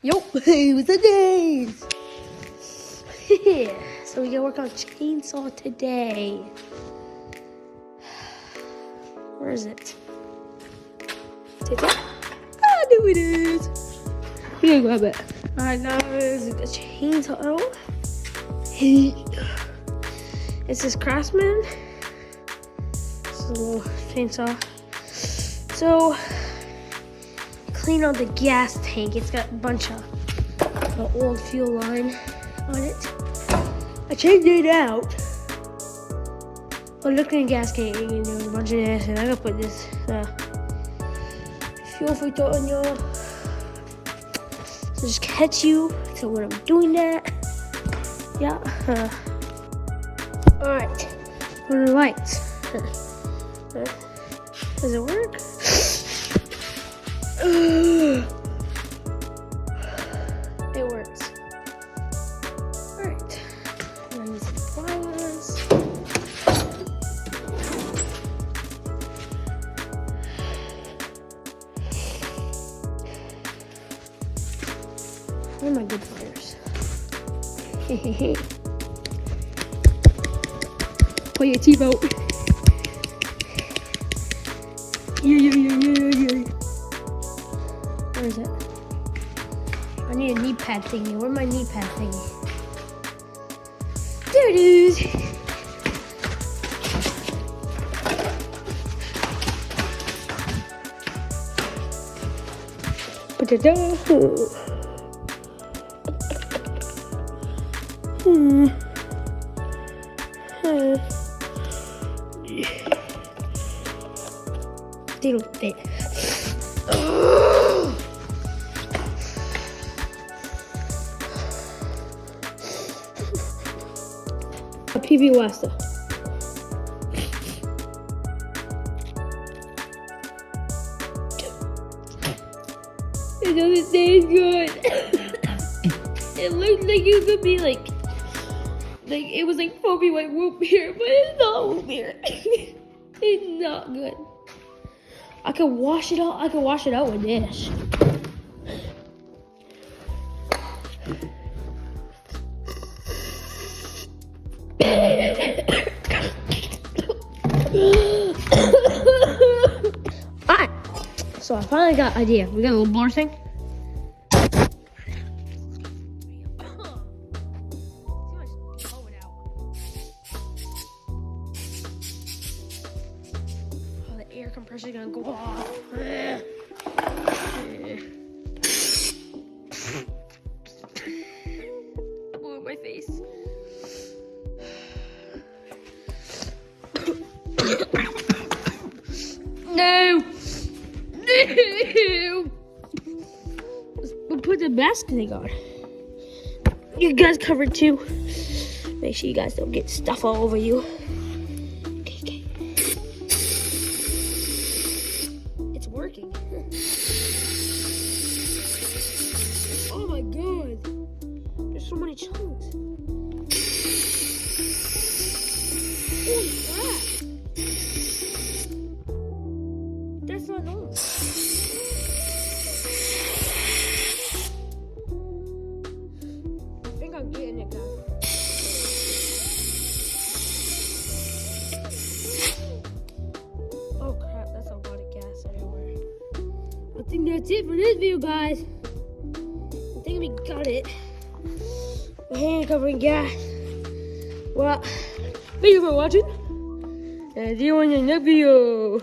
Yo, what's the days? So we gotta work on chainsaw today. Where is it? Ah, there it is. We gotta grab it. Alright, now is the chainsaw. It's this Craftsman. It's a little chainsaw. So, clean out the gas tank. It's got a bunch of old fuel line on it. I changed it out. But look in the gas tank, and there was a bunch of this, and I gotta put this fuel filter on y'all. So just catch you to when I'm doing that. Yeah. Alright. What are the lights? Does it work? It works. Alright. I'm gonna use some pliers. Where are my good pliers? Hey. Pull your teeth out. Yeah. Where is it? I need a knee pad thingy. Where's my knee pad thingy? There it is. They don't fit. A PB Wester. It doesn't taste good. It looked like it could be like it was like foamy white root beer, but it's not root beer. It's not good. I can wash it out. I can wash it out with this. Alright. So I finally got an idea. We got a little blower thing. Air compressor is gonna go off. Oh, my face. No. We'll put the mask thing on. You guys covered too. Make sure you guys don't get stuff all over you. Okay. Working. Oh my god. There's so many chunks. Holy crap. That's not normal. I think I'm getting it, guys. Oh crap, that's a lot of gas everywhere. I think that's it for this video, guys. I think we got it. My hand covering gas. Well, thank you for watching. And see you in the next video.